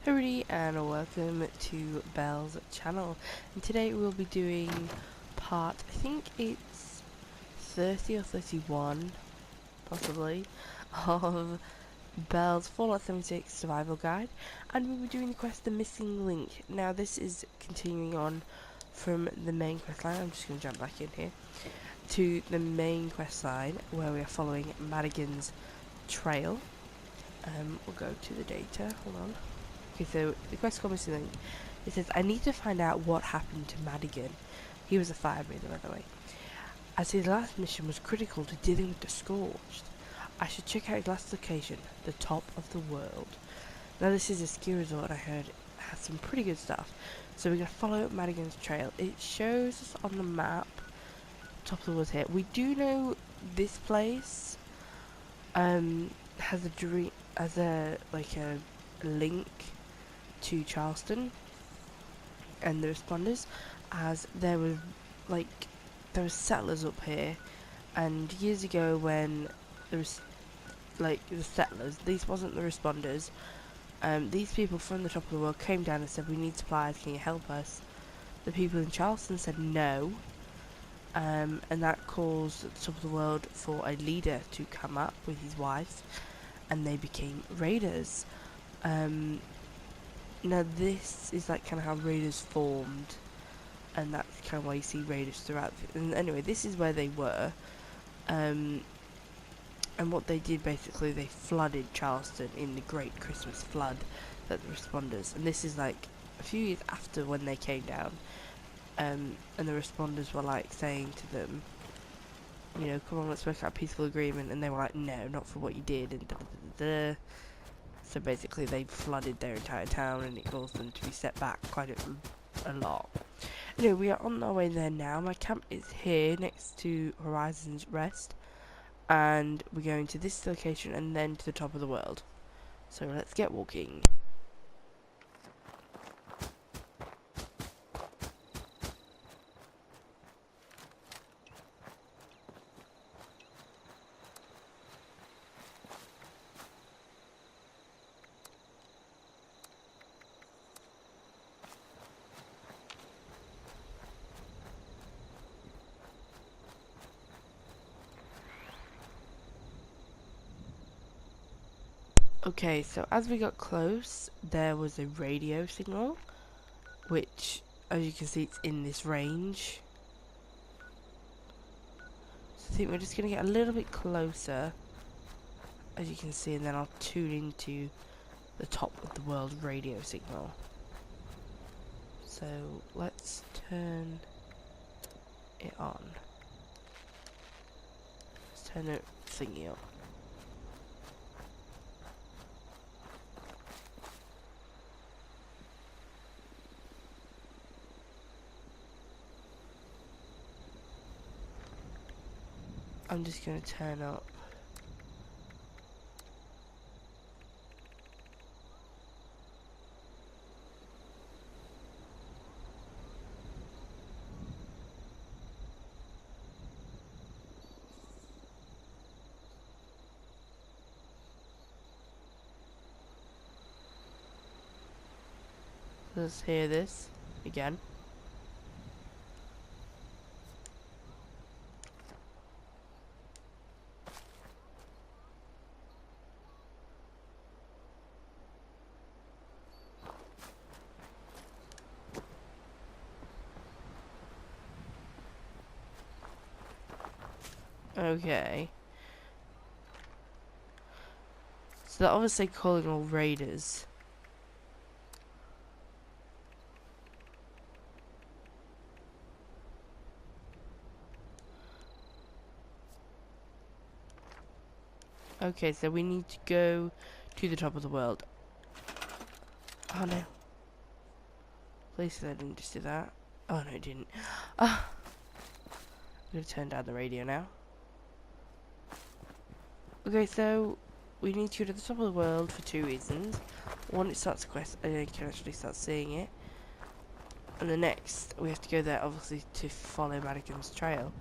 Hey everybody, and welcome to Belle's channel. And today we'll be doing part, I think it's 30 or 31 possibly, of Belle's Fallout 76 survival guide, and we'll be doing the quest The Missing Link. Now this is continuing on from the main quest line. I'm just going to jump back in here to the main quest line where we are following Madigan's trail. We'll go to the data, hold on. Okay, so the quest called Missing Link. It says, I need to find out what happened to Madigan. He was a fire breather, by the way. As his last mission was critical to dealing with the Scorched. I should check out his last location, the top of the world. Now this is a ski resort I heard has some pretty good stuff. So we're going to follow Madigan's trail. It shows us on the map, top of the woods here. We do know this place has a dream, as a link to Charleston and the responders, as there were settlers up here, and years ago when there was the settlers, these wasn't the responders, these people from the top of the world came down and said, we need supplies, can you help us? The people in Charleston said no, and that caused the top of the world for a leader to come up with his wife, and they became raiders. Now this is like kind of how raiders formed, and that's kind of why you see raiders throughout. And anyway, this is where they were, and what they did basically, they flooded Charleston in the Great Christmas Flood that the responders, and this is like a few years after when they came down, and the responders were like saying to them, you know, come on, let's work out a peaceful agreement, and they were like, no, not for what you did, and da da da da. So basically they flooded their entire town, and it caused them to be set back quite a lot. Anyway, we are on our way there now. My camp is here next to Horizon's Rest, and we're going to this location and then to the top of the world. So let's get walking. Okay, so as we got close, there was a radio signal, which, as you can see, it's in this range. So I think we're just going to get a little bit closer, as you can see, and then I'll tune into the top of the world radio signal. So let's turn it on. Let's turn the thingy up. I'm just going to turn up. Let's hear this again. Okay. So they're obviously calling all raiders. Okay, so we need to go to the top of the world. Oh no. Please I didn't just do that. Oh no, it didn't. Ah. I'm gonna turn down the radio now. Okay, so we need to go to the top of the world for two reasons. One, it starts a quest and you can actually start seeing it. And the next, we have to go there obviously to follow Madigan's trail.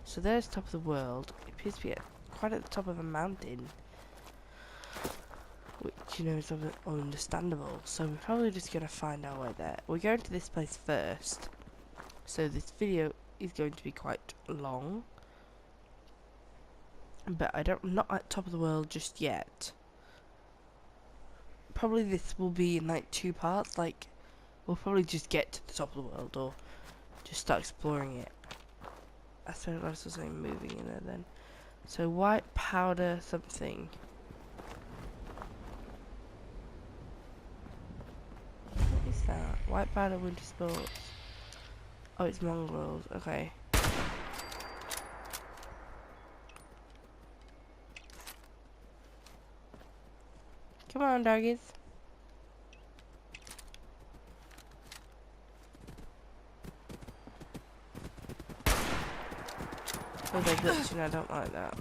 So there's top of the world. It appears to be quite at the top of a mountain. which, you know, is understandable. So we're probably just going to find our way there. We're going to this place first, so this video is going to be quite long. But I'm not at top of the world just yet. Probably this will be in like 2 parts, like we'll probably just get to the top of the world or just start exploring it. I suppose I was something moving in there then. So white powder something. What is that? White powder winter sports. Oh, it's mongrels. Okay. Come on, doggies. Oh, they're glitching. I don't like that.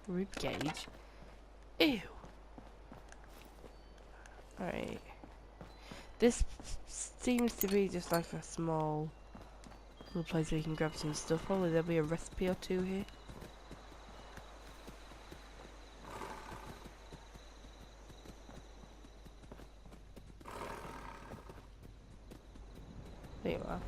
Rib cage. Ew. Alright. This seems to be just like a small little place where you can grab some stuff. Probably there'll be a recipe or two here. There you are.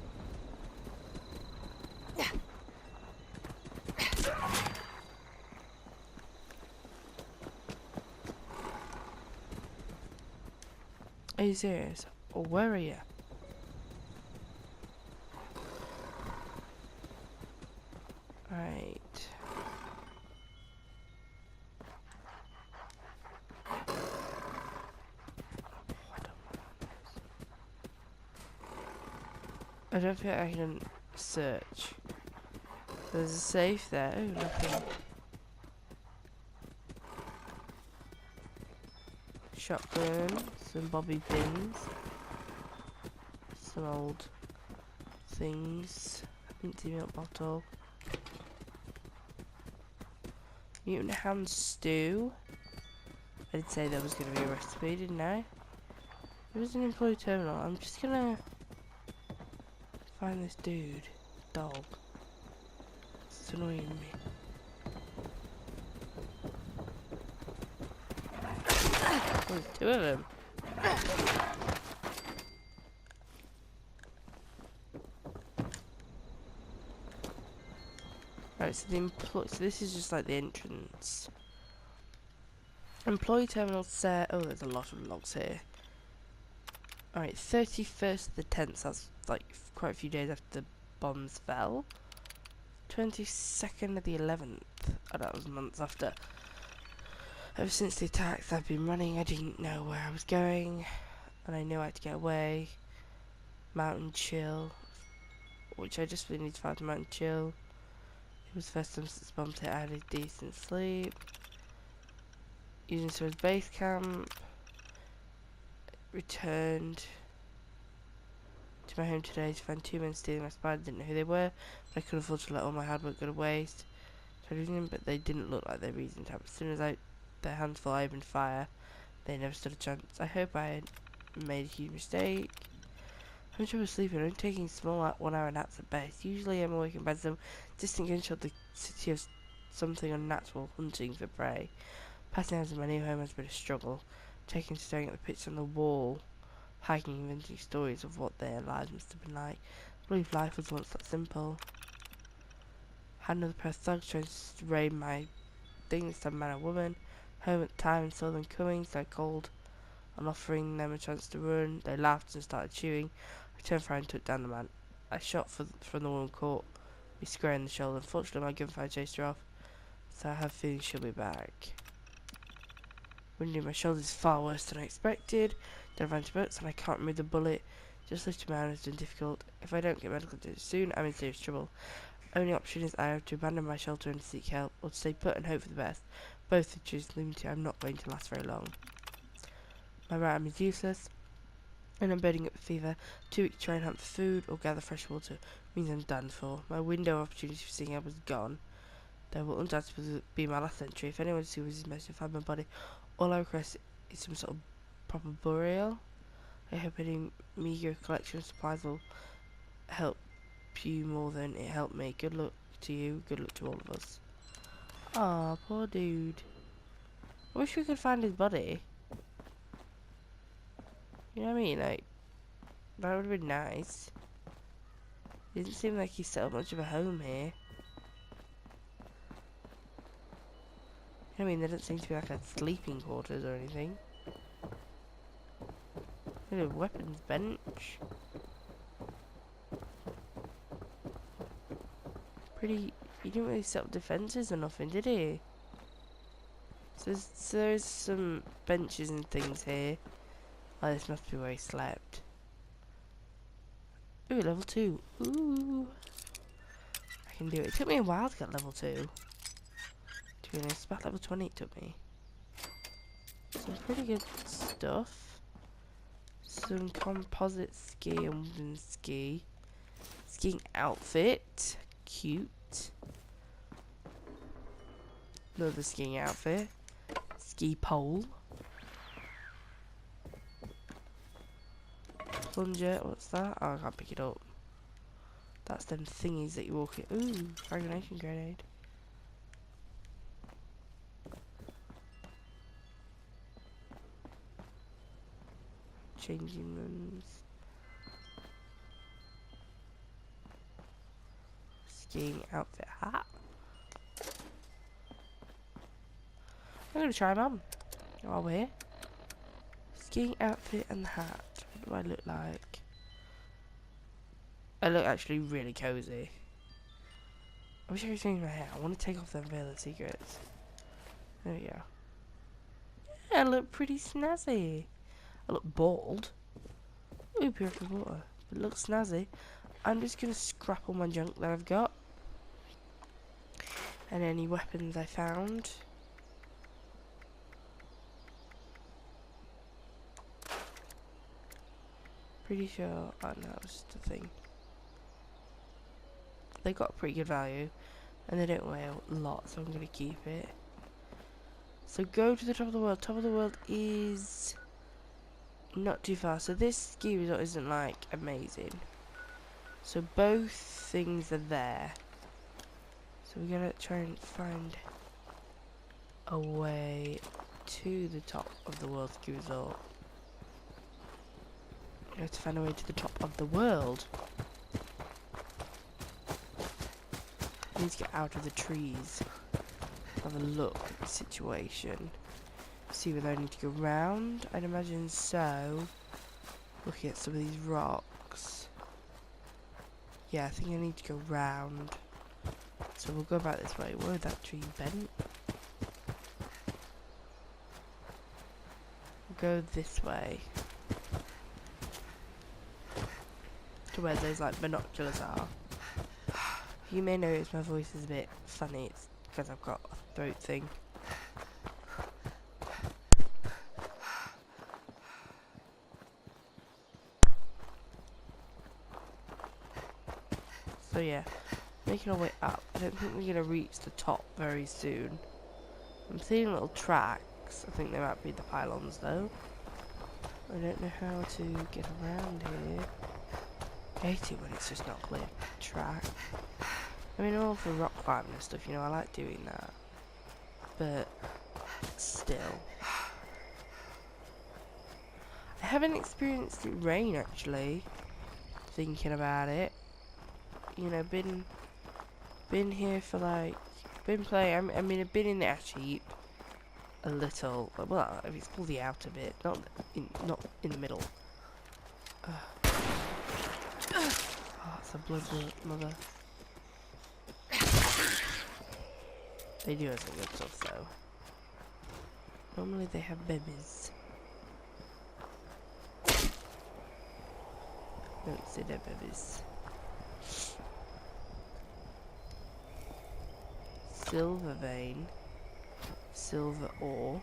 Are you serious? Or where are you? Right. I don't think I can search. There's a safe there. Oh, nothing. Shotgun, some bobby pins, some old things, minty milk bottle, mutant ham stew. I did say there was going to be a recipe, didn't I? There was an employee terminal. I'm just gonna find this dude, dog. It's annoying me. Oh, there's 2 of them. Right, so so this is just like the entrance. Employee terminal set. Oh, there's a lot of logs here. Alright, 31st of the 10th. That's like quite a few days after the bombs fell. 22nd of the 11th. Oh, that was months after. Ever since the attacks, I've been running. I didn't know where I was going, and I knew I had to get away. Mountain chill, which I just really need to find a mountain chill. It was the first time since bombs hit I had a decent sleep. Using Swords base camp. Returned to my home today to find 2 men stealing my spider. Didn't know who they were, but I couldn't afford to let all my hard work go to waste. Tried using them, but they didn't look like they reasoned to have. As soon as their hands full, I opened fire. They never stood a chance. I hope I had made a huge mistake. I'm trouble sleeping. I'm taking small 1-hour naps at best. Usually I'm awakened by some distant gunshot. The city of something unnatural, hunting for prey. Passing out of my new home has been a struggle. Taking to staring at the picture on the wall, hiking, inventing stories of what their lives must have been like. I believe life was once that simple. Had another pair of thugs trying to raid my things, some man or woman. Home at the time and saw them coming, so I called on offering them a chance to run. They laughed and started shooting. I turned fire and took down the man. I shot from the woman caught me square in the shoulder. Unfortunately, my gunfire chased her off, so I have a feeling she'll be back. Wounding in my shoulder is far worse than I expected. Don't have antibiotics and I can't remove the bullet. Just lifting my arm has been difficult. If I don't get medical attention soon, I'm in serious trouble. Only option is I have to abandon my shelter and seek help, or to stay put and hope for the best. Both of choose leaving to I'm not going to last very long. My right arm is useless, and I'm building up a fever. 2 weeks to try and hunt for food or gather fresh water means I'm done for. My window of opportunity for seeing help is gone. There will undoubtedly be my last entry. If anyone sees his message to find my body, all I request is some sort of proper burial. I hope any meager collection of supplies will help you more than it helped me. Good luck to you. Good luck to all of us. Aw, poor dude. I wish we could find his body. You know what I mean? Like, that would have been nice. It didn't seem like he set up much of a home here. I mean, there doesn't seem to be like a sleeping quarters or anything. Look at a weapons bench. Pretty. He didn't really set up defences or nothing, did he? So there's some benches and things here. Oh, this must be where he slept. Ooh, level 2. Ooh. I can do it. It took me a while to get level 2. To be honest, about level 20 it took me. Some pretty good stuff. Some composite ski and wooden ski. Skiing outfit. Cute. Another skiing outfit. Ski pole. Plunger, what's that? Oh, I can't pick it up. That's them thingies that you walk in. Ooh, fragmentation grenade. Changing rooms. Skiing outfit hat. I'm gonna try them on while we're here. Skiing outfit and the hat. What do I look like? I look actually really cozy. I wish I could change my hair. I want to take off them veil of secrets. There we go. Yeah, I look pretty snazzy. I look bald. Ooh, purified water. But it looks snazzy. I'm just gonna scrap all my junk that I've got. And any weapons I found. Pretty sure. Oh no, it was just a thing. They got pretty good value. And they don't weigh a lot, so I'm gonna keep it. So go to the top of the world. Top of the world is not too far. So this ski resort isn't like amazing. So both things are there. So we're gonna try and find a way to the top of the world ski resort. We have to find a way to the top of the world. We need to get out of the trees. Have a look at the situation. See whether I need to go round. I'd imagine so. Looking at some of these rocks. Yeah, I think I need to go round. So we'll go back this way. Whoa, that tree bent. We'll go this way. To where those like binoculars are. You may notice my voice is a bit funny. It's because I've got a throat thing. So yeah, making our way up. I don't think we're going to reach the top very soon. I'm seeing little tracks. I think they might be the pylons though. I don't know how to get around here. I hate it when it's just not clear track. I mean, I'm all for rock climbing and stuff, you know, I like doing that. But still. I haven't experienced it rain actually, thinking about it. You know, been here for like, been playing, I mean I've been in the ash heap a little, well, it's called the outer bit, not in the middle. Oh, it's a blood mother. They do have some good stuff though. Normally they have babies. Don't see their babies. Silver vein. Silver ore.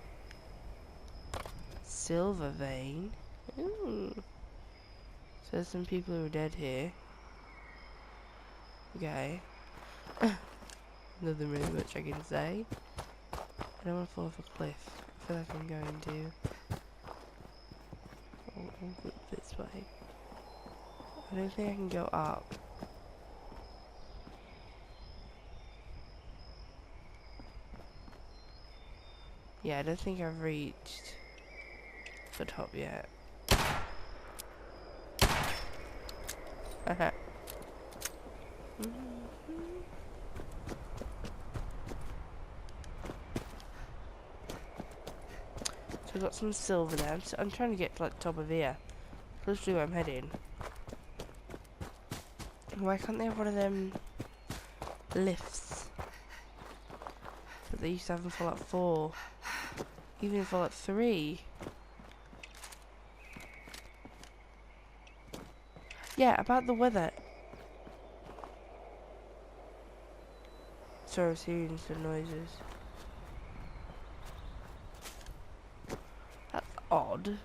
Silver vein. Ooh. So there's some people who are dead here. Okay. Nothing really much I can say. I don't want to fall off a cliff. I feel like I'm going to. I'll go this way. I don't think I can go up. Yeah, I don't think I've reached the top yet. So I've got some silver there. I'm trying to get to like the top of here. That's where I'm heading. Why can't they have one of them lifts that they used to have in Fallout 4? Even in Fallout 3? Yeah, about the weather. Sorry, I was hearing some noises. That's odd.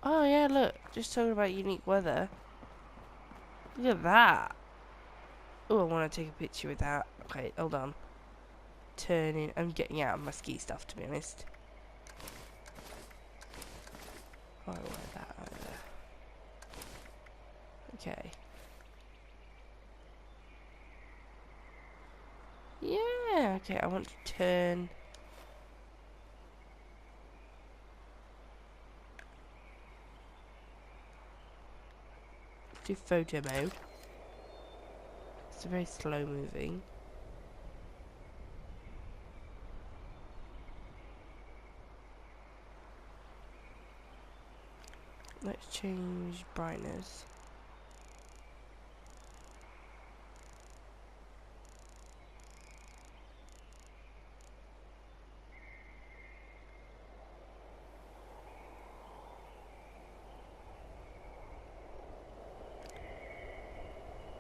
Oh yeah, look. Just talking about unique weather. Look at that. Oh, I want to take a picture with that. Okay, hold on. Turning. I'm getting out of my ski stuff, to be honest. Oh, I want that over there. Okay. Yeah, okay, I want to turn. Do photo mode. It's very slow moving. Let's change brightness.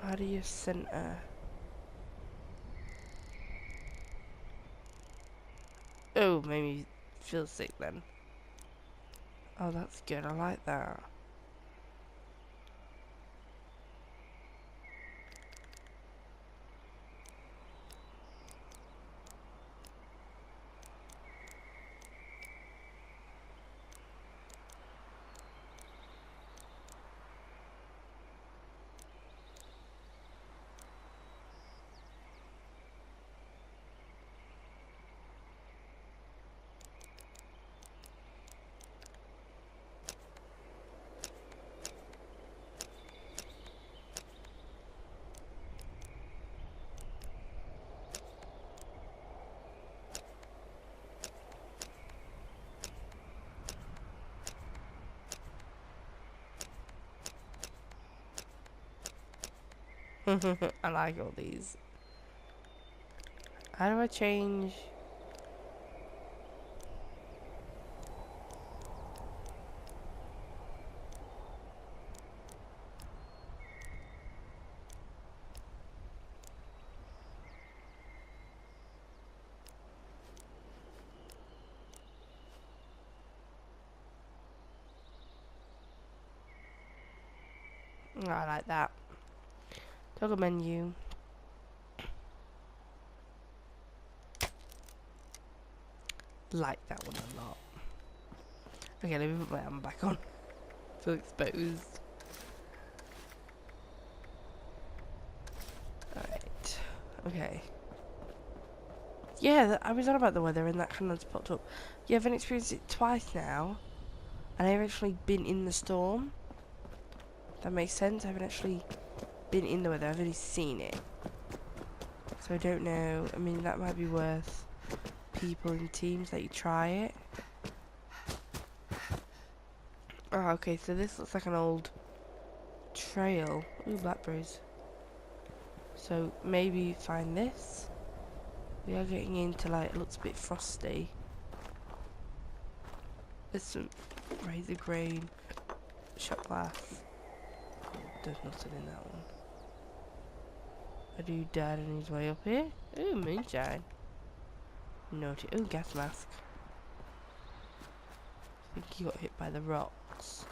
How do you center? Oh, made me feel sick then. Oh, that's good. I like that. I like all these. How do I change? Oh, I like that. Toggle menu. Like that one a lot. Okay, let me put my arm back on. Feel exposed. Alright. Okay. Yeah, I was on about the weather and that kind of popped up. Yeah, I've experienced it twice now. And I've actually been in the storm. That makes sense. I haven't actually been in the weather. I've only seen it. So I don't know. I mean, that might be worth people in teams that you try it. Oh, okay. So this looks like an old trail. Ooh, blackberries. So maybe find this. We are getting into like, it looks a bit frosty. There's some razor grain, shot glass. There's nothing in that one. A dude died on his way up here. Ooh, moonshine. Naughty. Ooh, gas mask. I think he got hit by the rocks.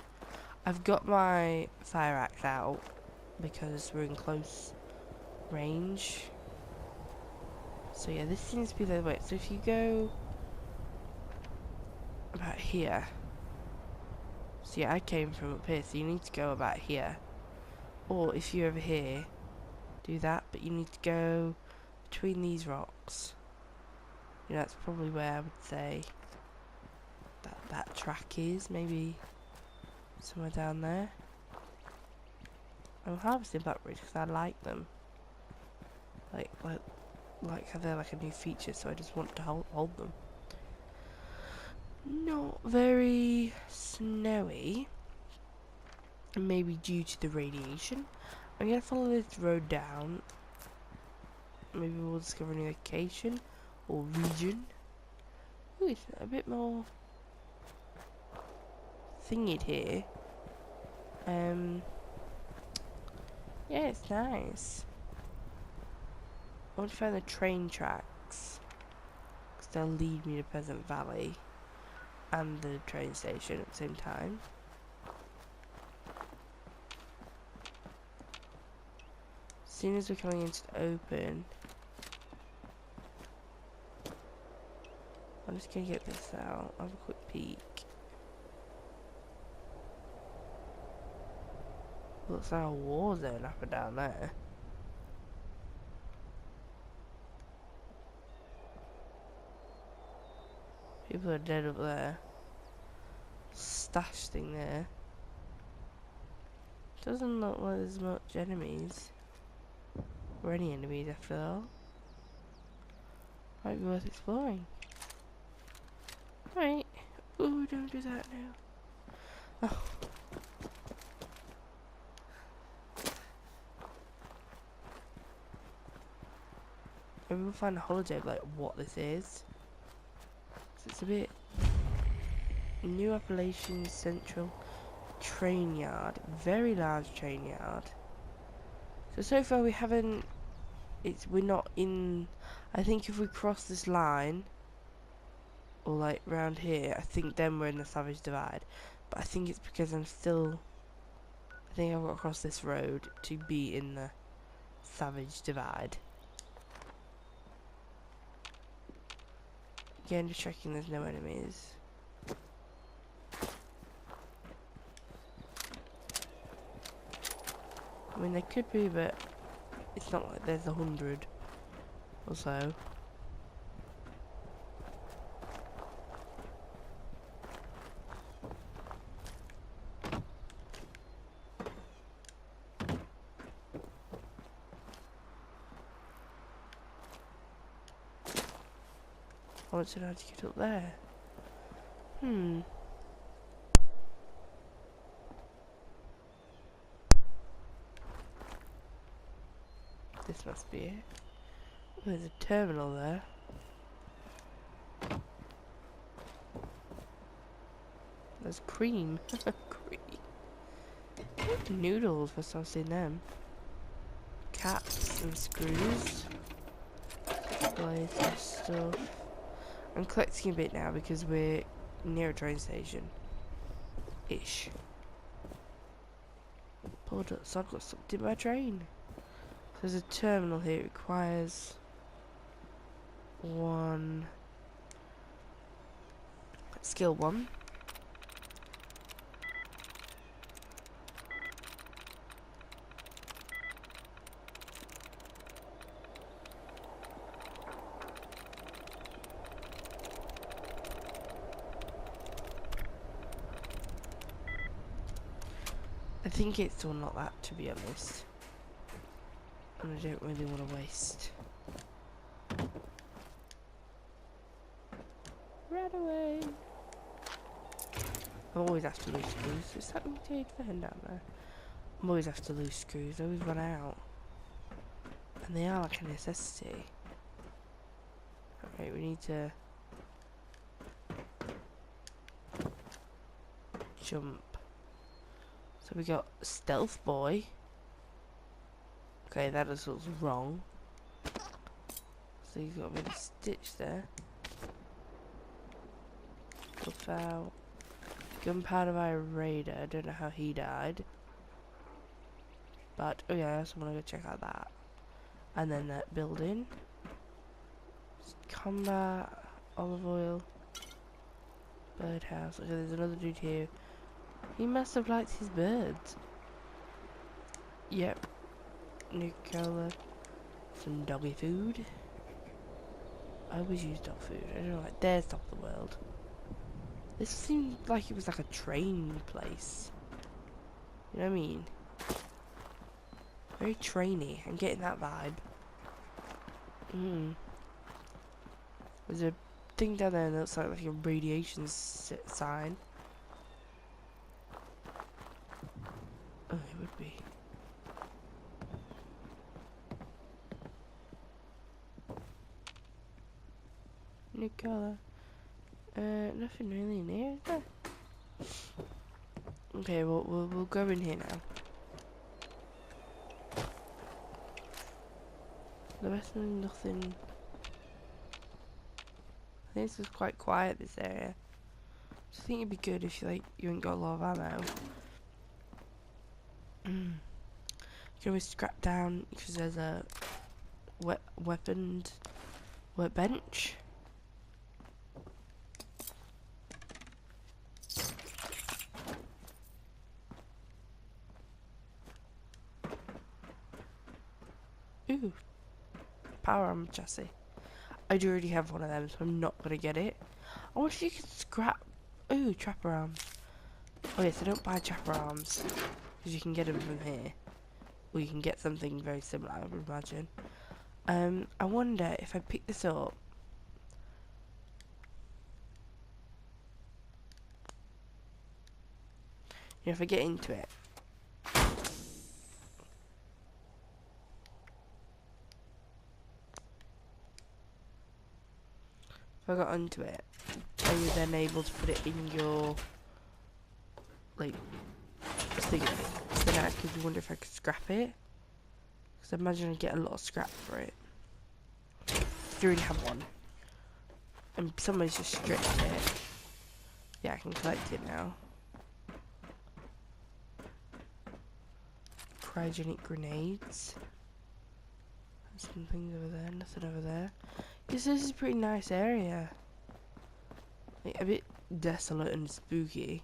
I've got my fire axe out because we're in close range. So yeah, this seems to be the way. So if you go about here. So yeah, I came from up here, so you need to go about here. Or if you're over here, do that, but you need to go between these rocks. You know, that's probably where I would say that track is. Maybe somewhere down there. I'm harvesting blackberries because I like them. Like how they're like a new feature, so I just want to hold them. Not very snowy. Maybe due to the radiation. I'm gonna follow this road down. Maybe we'll discover a new location or region. Ooh, it's a bit more thingied here. Yeah, it's nice. I want to find the train tracks, because they'll lead me to Pleasant Valley and the train station at the same time. As soon as we're coming into the open, I'm just going to get this out, have a quick peek. Looks like a war zone up and down there. People are dead up there. Stash thing there. Doesn't look like there's much enemies. Or any enemies after all. Might be worth exploring. Right. Ooh, don't do that now. Oh. Maybe we'll find a holiday of like what this is. 'Cause it's a bit New Appalachian Central Train Yard. Very large train yard. So far we haven't we're not in. I think if we cross this line or like round here, I think then we're in the Savage Divide. But I think it's because I think I've got to cross this road to be in the Savage Divide. Again, just checking there's no enemies. I mean, there could be, but it's not like there's 100 or so. I want to know how to get up there. This must be it. Oh, there's a terminal there. There's cream. Cream. Noodles, first I've seen them. Caps and screws. Loads of stuff. I'm collecting a bit now because we're near a train station. Ish. Pulled up, so I've got something in my train. There's a terminal here. It requires one skill 1. I think it's all not that, to be honest. And I don't really want to waste. Run away! I'm always after loose screws. Is that mutated fan down there? I'm always after loose screws. I always run out. And they are like a necessity. Okay, we need to jump. So we got Stealth Boy. Okay, that is what's wrong. So he's got a bit of stitch there. Buff out. Gunpowder by Raider. I don't know how he died. But, oh yeah, so I'm gonna go check out that. And then that building. Combat. Olive oil. Birdhouse. Okay, there's another dude here. He must have liked his birds. Yep. Nuka-Cola. Some doggy food. I always use dog food. I don't know, like, there's top of the world. This seemed like it was like a train place. You know what I mean? Very trainy. I'm getting that vibe. There's a thing down there that looks like a radiation sign. Oh, it would be. New colour. Nothing really in here, is there? Okay, well, we'll go in here now. The rest of nothing. I think this is quite quiet, this area. So I think it'd be good if you ain't got a lot of ammo. You can always scrap down because there's a weaponed workbench. Ooh, power armor chassis. I do already have one of them, so I'm not gonna get it. I wonder if you could scrap. Ooh, trapper arms. Oh yes, I don't buy trapper arms because you can get them from here, or you can get something very similar, I would imagine. I wonder if I pick this up. You know, if I get into it. If I got onto it, are you then able to put it in your, like, thingy? So then I could wonder if I could scrap it. Because I imagine I'd get a lot of scrap for it. You already have one. And somebody's just stripped it. Yeah, I can collect it now. Cryogenic grenades. Some things over there, nothing over there. Because this is a pretty nice area. Like, a bit desolate and spooky,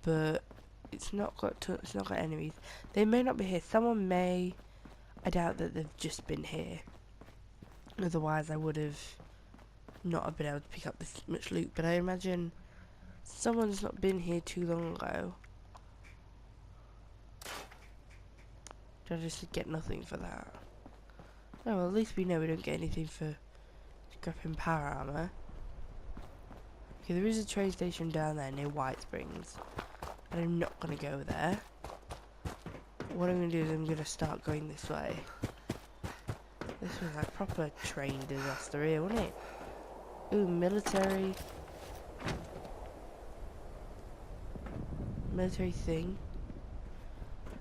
but it's not got enemies. They may not be here. Someone may. I doubt that they've just been here. Otherwise, I would have not have been able to pick up this much loot. But I imagine someone's not been here too long ago. I just get nothing for that. Oh, well, at least we know we don't get anything for scrapping power armor. Okay, there is a train station down there near White Springs, and I'm not gonna go there. What I'm gonna do is I'm gonna start going this way. This was like proper train disaster here, wasn't it? Ooh, military thing.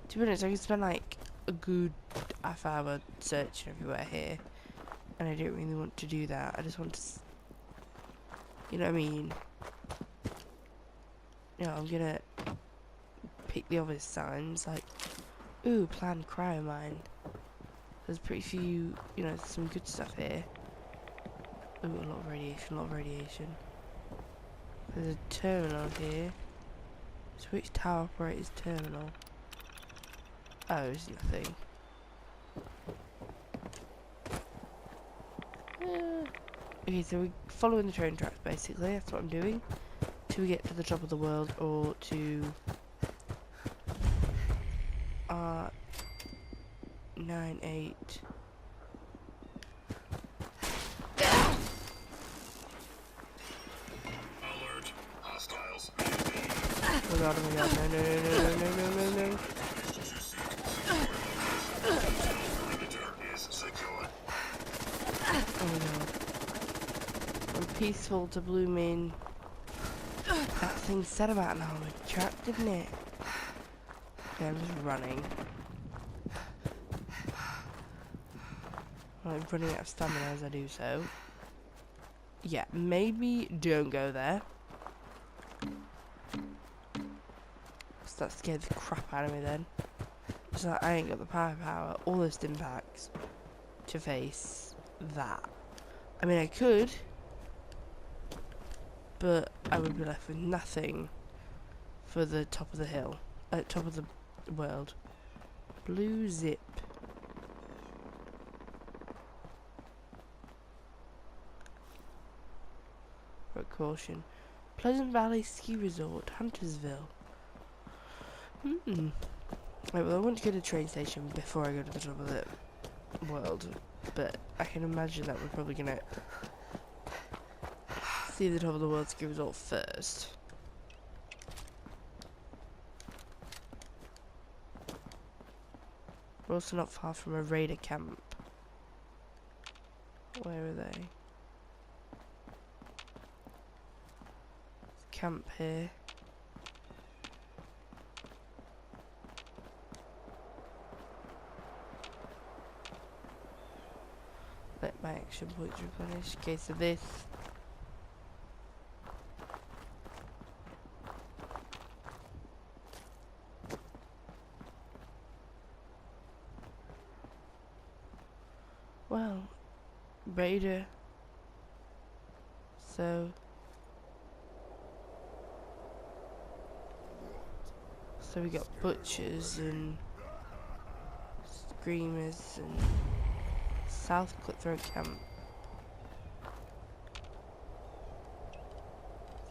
To be honest, I could spend like a good half-hour searching everywhere here, and I don't really want to do that. I just want to, you know what I mean? You know, I'm gonna pick the obvious signs, like, ooh, planned cryo mine. There's pretty few, you know, some good stuff here. Ooh, a lot of radiation. There's a terminal here. Switch tower operator's terminal. Oh, it's nothing. Okay, so we're following the train tracks, basically. That's what I'm doing. Till we get to the top of the world, or to R98. Alert. Hostiles. Oh god, no. Perimeter is secure. Oh my god. From peaceful to blooming. That thing said about an armored truck, didn't it? Okay, I'm just running. I'm running out of stamina as I do so. Yeah, maybe don't go there. Cause that scared the crap out of me then. It's like I ain't got the power or the stim packs to face that. I mean, I could, but I would be left with nothing for the top of the hill, top of the world. Blue zip. Caution. Pleasant Valley Ski Resort, Huntersville. Right, well, I want to go to the train station before I go to the top of the world, but I can imagine that we're probably gonna see the top of the world ski resort first. We're also not far from a raider camp. Where are they? Camp here. Let my action points replenish. Okay, so this. Well, raider. So we got butchers and screamers and South Cutthroat Camp.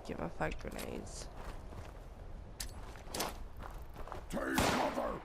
Get my flag grenades. Take cover!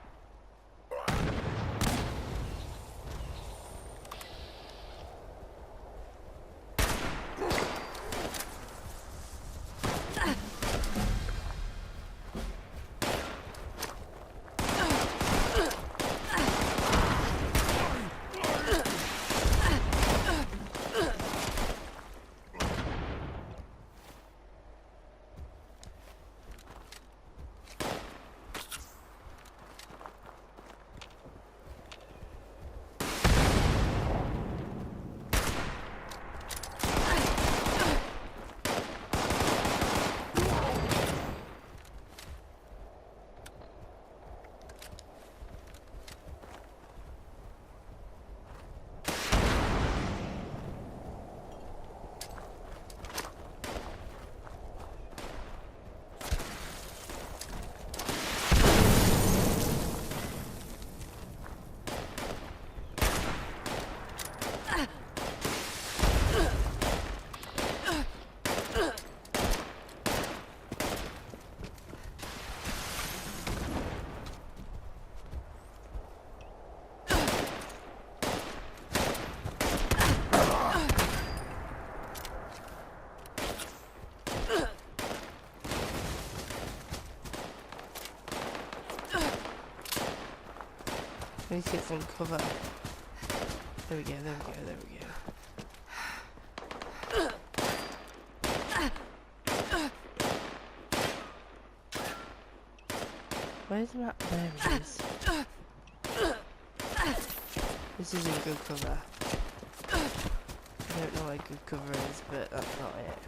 I need to get some cover. There we go, there we go, there we go. Where's the map? There it is. This isn't good cover. I don't know what good cover is, but that's not it.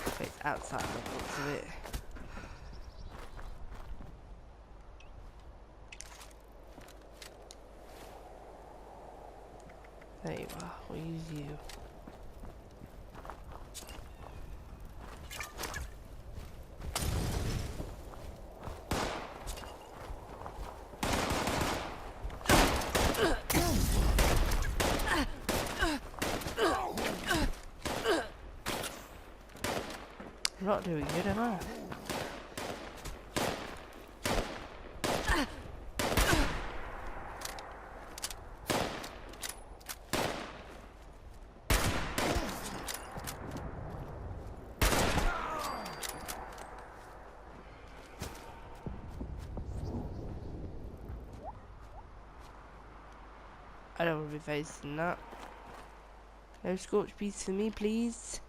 But it's outside the looks of it. There you are, we'll use you. I'm not doing good, am I? I don't want to be facing that. No scorch beads for me, please.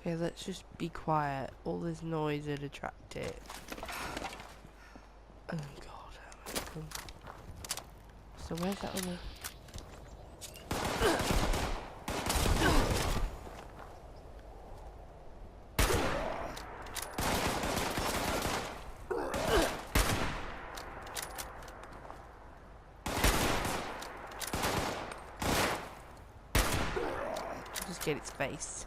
Okay, let's just be quiet. All this noise would attract it. Oh god. So where's that other? Just get its face.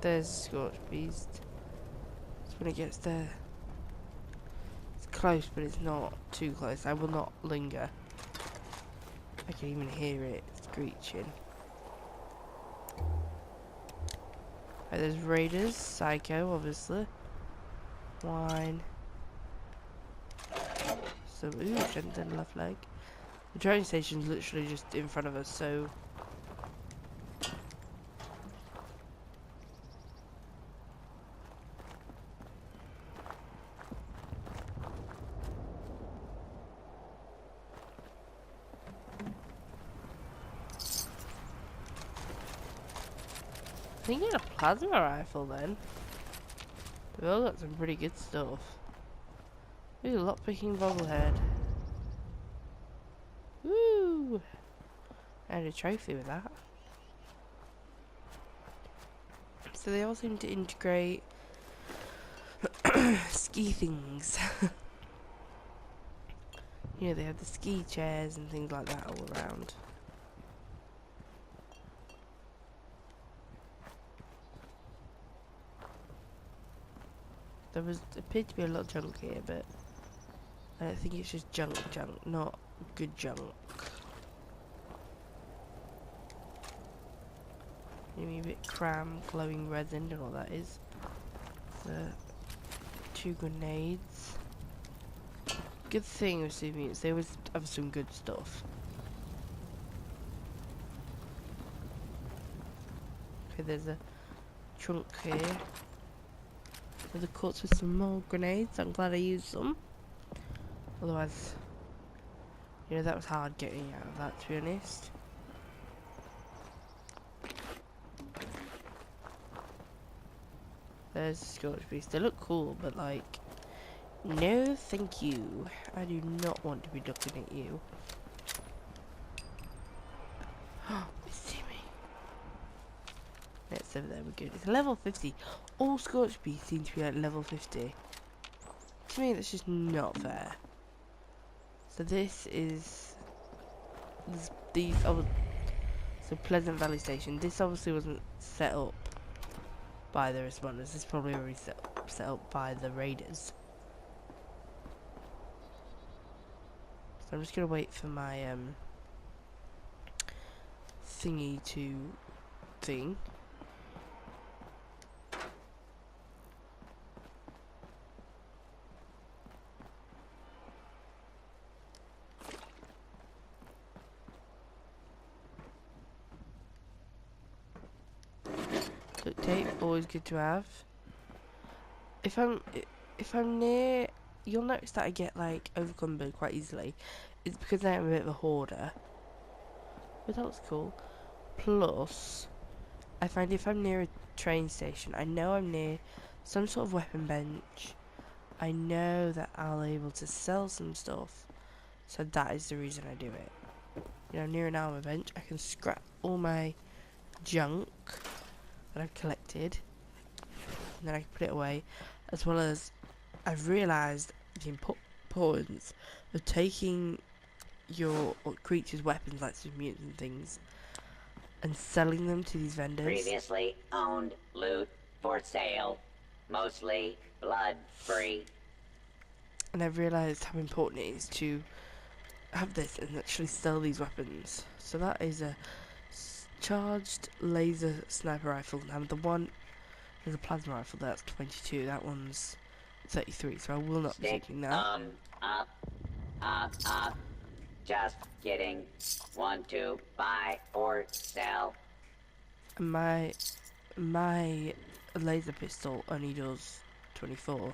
There's a Scorched Beast. It's when it gets there. It's close, but it's not too close. I will not linger. I can even hear it screeching. Right, there's Raiders, Psycho, obviously. Wine. So, ooh, Shenton left leg. The train station's literally just in front of us, so... I think get a plasma rifle then. They've all got some pretty good stuff. Ooh, lockpicking bobblehead. Woo! I had a trophy with that. So they all seem to integrate ski things. You know, they have the ski chairs and things like that all around. There appeared to be a lot of junk here, but I don't think it's just junk, not good junk. Maybe a bit cram, glowing resin, don't know what that is. So, 2 grenades. Good thing with souvenirs, they always have some good stuff. Okay, there's a trunk here. With a courts with some more grenades. I'm glad I used them. Otherwise, you know, that was hard getting out of that, to be honest. There's the Scorched Beast. They look cool, but like, no thank you. I do not want to be looking at you. Oh, see me. It's over there, we're good. It's level 50. All Scorched Beasts seem to be at level 50. To me, that's just not fair. So this is... These other... So Pleasant Valley Station. This obviously wasn't set up by the responders. This is probably already set up by the raiders. So I'm just gonna wait for my thingy to thing. Duct tape, always good to have. If I'm near, you'll notice that I get like overcumbered quite easily. It's because I'm a bit of a hoarder. But that was cool. Plus, I find if I'm near a train station, I know I'm near some sort of weapon bench. I know that I'll be able to sell some stuff. So that is the reason I do it. You know, near an armor bench, I can scrap all my junk that I've collected, and then I can put it away. As well as, I've realised the importance of taking your creature's weapons, like some mutants and things, and selling them to these vendors. Previously owned loot for sale, mostly blood-free. And I've realised how important it is to have this and actually sell these weapons. So that is a charged laser sniper rifle. Now the one, there's a plasma rifle, that's 22, that one's 33, so I will not be taking that. Up. Just kidding. Want to buy or sell? And my laser pistol only does 24,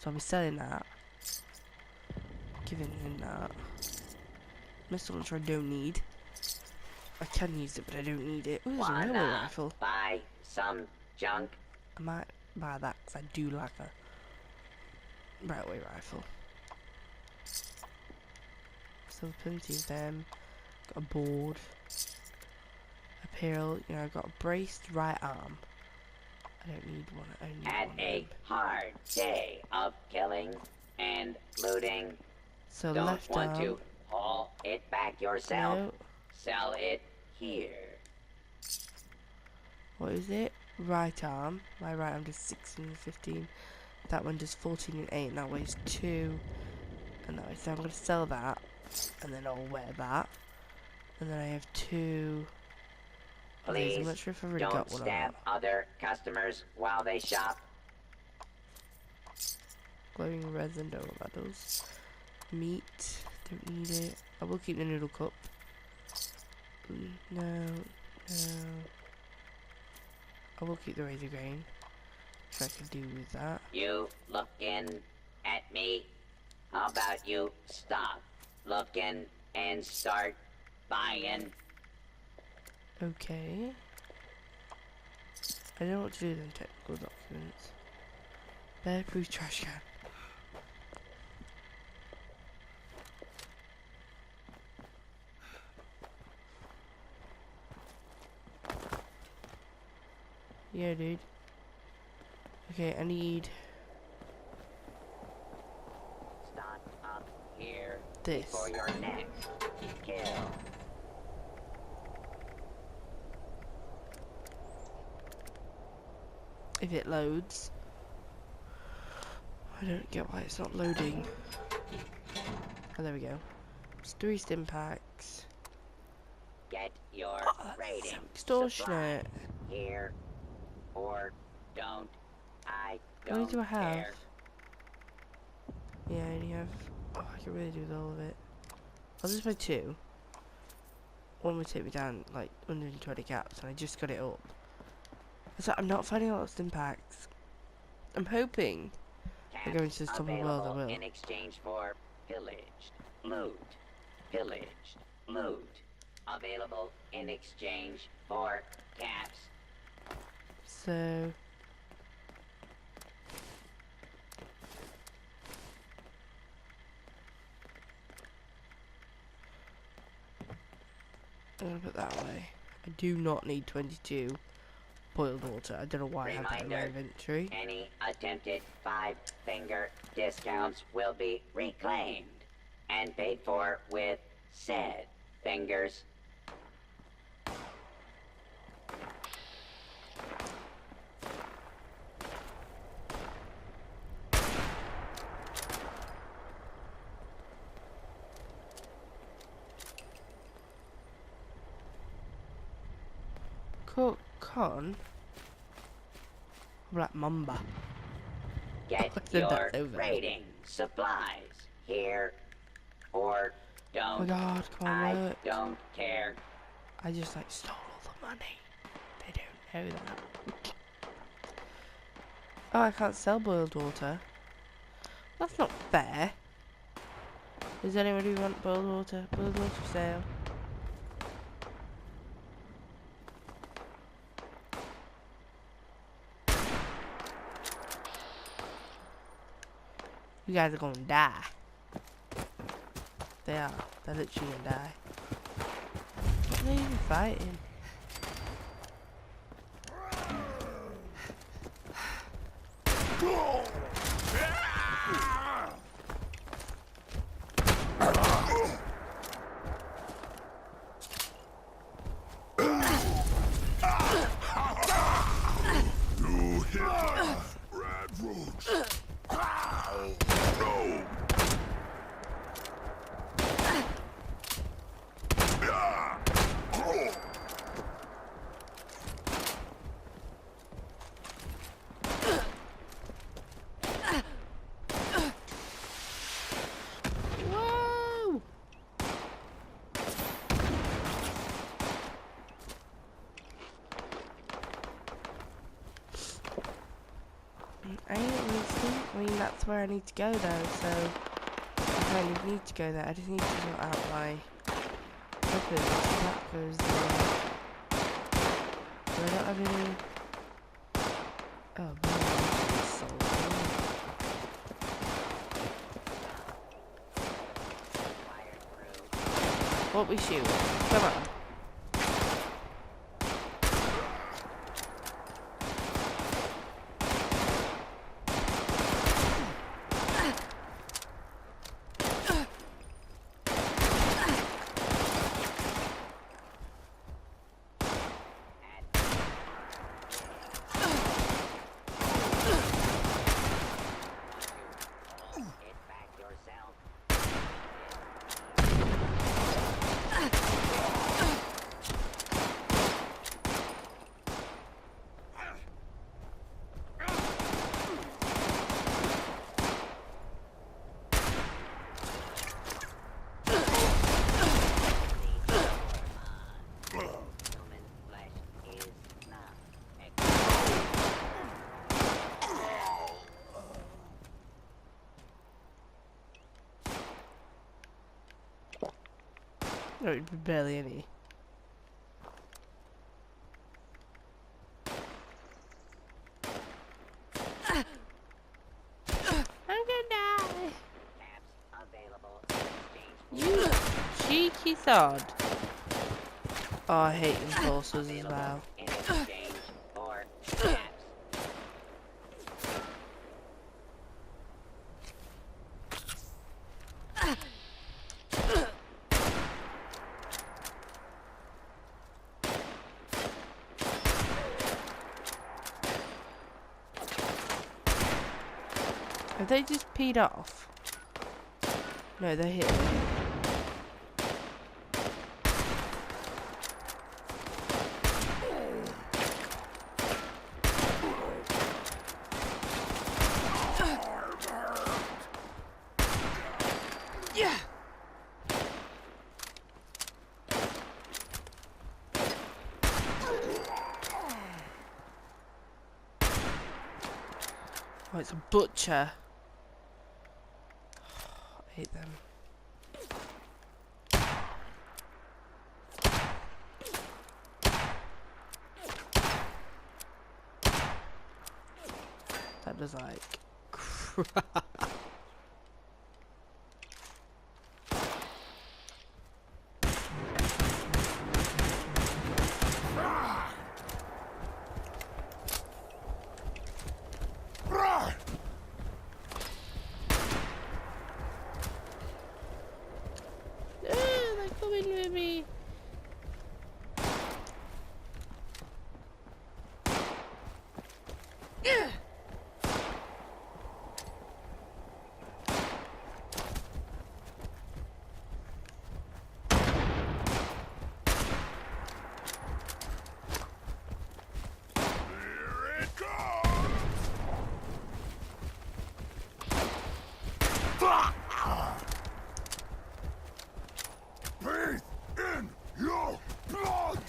so I'll be selling that. Giving him that. Missile launcher I don't need. I can use it, but I don't need it. Ooh, there's a railway rifle. Buy some junk. I might buy that because I do like a railway rifle. So plenty of them. Got a board. A pill. You know, I've got a braced right arm. I don't need one. I only need Had one. a hard day of killing and looting. So Don't left want arm. to haul it back yourself. No. Sell it here. What is it? right arm. My right arm does 16 and 15. That one does 14 and 8, and that weighs 2. And that way, so I'm going to sell that, and then I'll wear that. And then I have 2 of these. I'm Please not sure if I've already don't got one or stab not. other customers while they shop. Glowing resin, don't know what that does. Meat, don't need it. I will keep the noodle cup. No, no. I will keep the razor grain. If I could do with that. You looking at me? How about you stop looking and start buying? Okay. I don't know what to do with them technical documents. Bear-proof trash can. Yeah, dude. Okay, I need Stop up here this. for your next kill. If it loads. I don't get why it's not loading. Oh, there we go. It's 3 stim packs. Get your That's rating so extortionate. supplies here or don't. I How many don't do I have? care. Yeah, I only have. Oh, I can really do with all of it. I'll just buy 2. One would take me down like 120 caps, and I just got it up. So I'm not finding a lot of stim packs. I'm hoping I go into this top of the world, I Available will. in exchange for pillaged loot. Pillaged loot. Available in exchange for caps. So I'm gonna put that away. I do not need 22 boiled water. I don't know why I have that in my Reminder, inventory. any attempted 5-finger discounts will be reclaimed and paid for with said fingers. Cook con Black Mamba. Get I said that your over. rating supplies here or Oh my don't. god, come on, I work. don't care. I just like stole all the money. They don't know that. Oh, I can't sell boiled water. That's not fair. Does anybody want boiled water? Boiled water for sale. You guys are gonna die. They are. They're literally gonna die. What are they even fighting? You hit the red roots. Ow, no. Ah, oh. Whoa! I don't really think. I mean, that's where I need to go though, so I kind of need to go there. I just need to sort out my weapons. So that goes there. Do I not have any? Oh, man, so what we shoot? Come on. Don't barely any. I'm gonna die. Caps available in exchange You cheeky sod. Oh, I hate enforcers as well. in exchange for caps. Have they just peed off? No, they're here. Yeah. Oh, it's a butcher. I hate them. That does like crap. Rah! They're coming with me. Here it comes! Faith in your blood!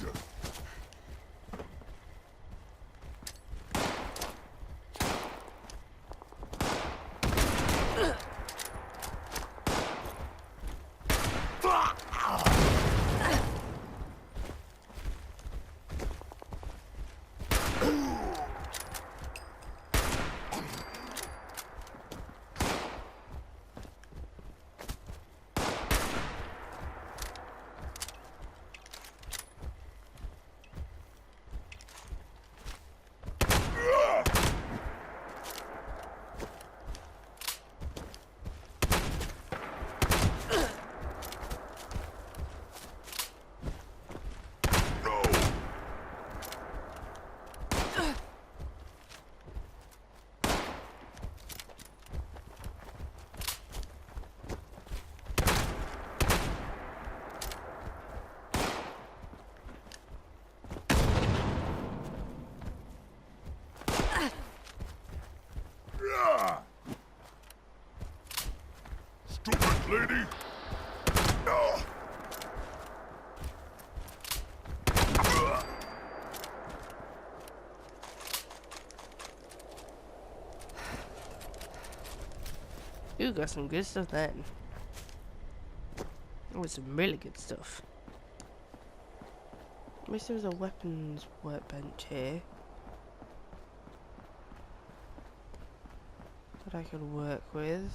No! Yeah! Stupid lady! No! Ooh, got some good stuff then. Oh, some really good stuff. Wish there was a weapons workbench here that I could work with.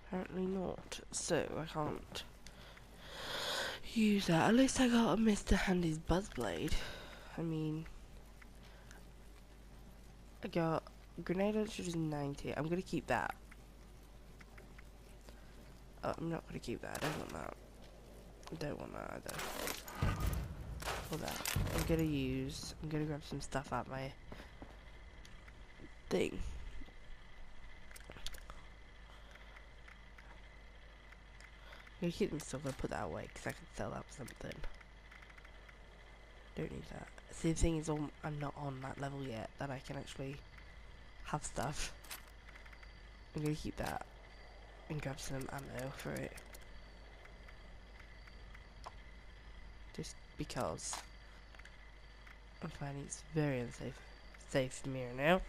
Apparently not, so I can't use that. At least I got a Mr. Handy's Buzzblade. I mean, I got grenade launcher is 90. I'm gonna keep that. Oh, I'm not gonna keep that. I don't want that. I don't want that either. For that, I'm gonna grab some stuff out my thing. I'm gonna keep them still. Gonna put that away because I can sell that for something. Don't need that. See, the thing is, I'm not on that level yet that I can actually have stuff. I'm gonna keep that and grab some ammo for it. Just because I'm finding it's very unsafe. Safe for me right now.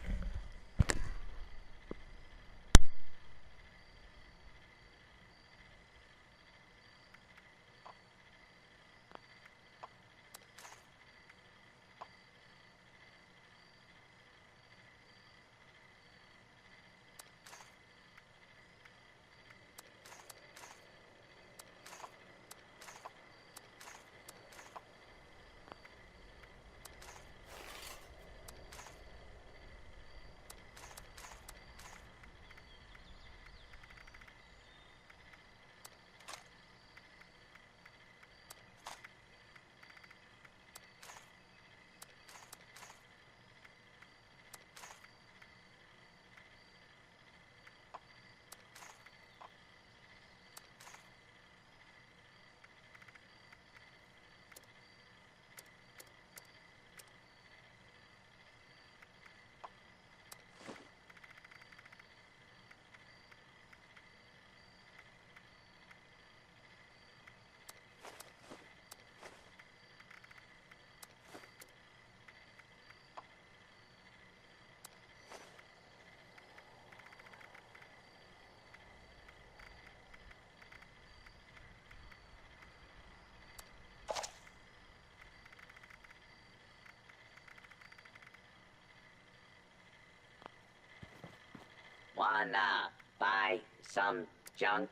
wanna buy some junk?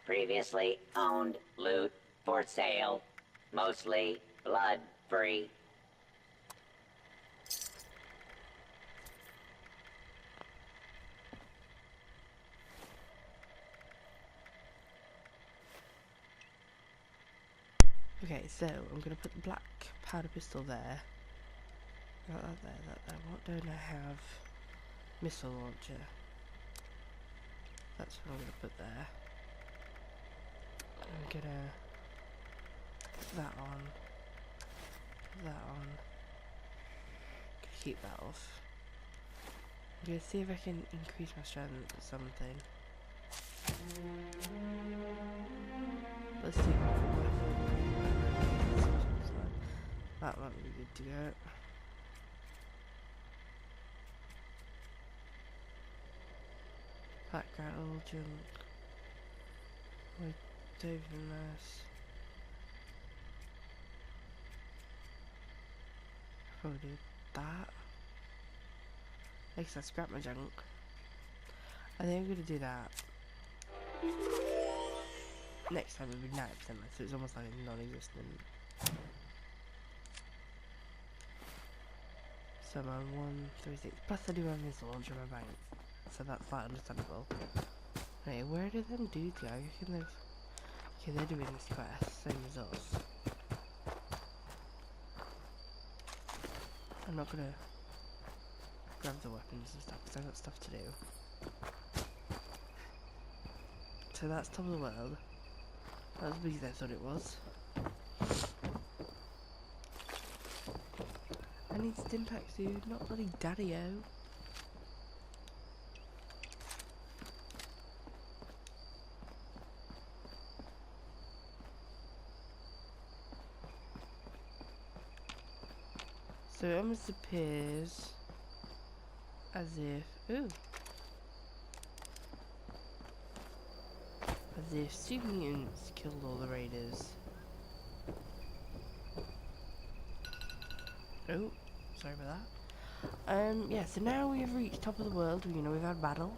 Previously owned loot for sale. Mostly blood-free. Okay, so I'm gonna put the black powder pistol there. Got that there, that there. What don't I have? Missile launcher. That's what I'm gonna put there. I'm gonna put that on. Put that on. Gonna keep that off. I'm gonna see if I can increase my strength or something. Let's see. That might be good to go. Background junk. With David Nurse. Probably do that. I guess I scrap my junk. I think I'm gonna do that. Next time it'll be 90% less, so it's almost like non-existent. So I'm on 136. Plus I do have this launcher in my bank, so that's quite understandable. Anyway, where do them dudes go? I reckon they've... Okay, they're doing this quest, same as us. I'm not gonna grab the weapons and stuff because I've got stuff to do. So that's top of the world. That was as big as I thought it was. I need Stimpaks, dude, not bloody Daddy-O. So it almost appears as if... Ooh! As if super mutants killed all the raiders. Oh, sorry about that. Yeah, so now we have reached top of the world. You know, we've had battle.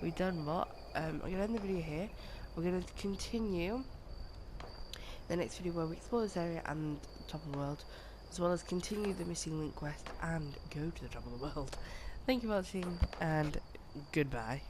We've done what? I'm gonna end the video here. We're gonna continue the next video where we explore this area and top of the world, as well as continue the missing link quest and go to the top of the world. Thank you for watching, and goodbye.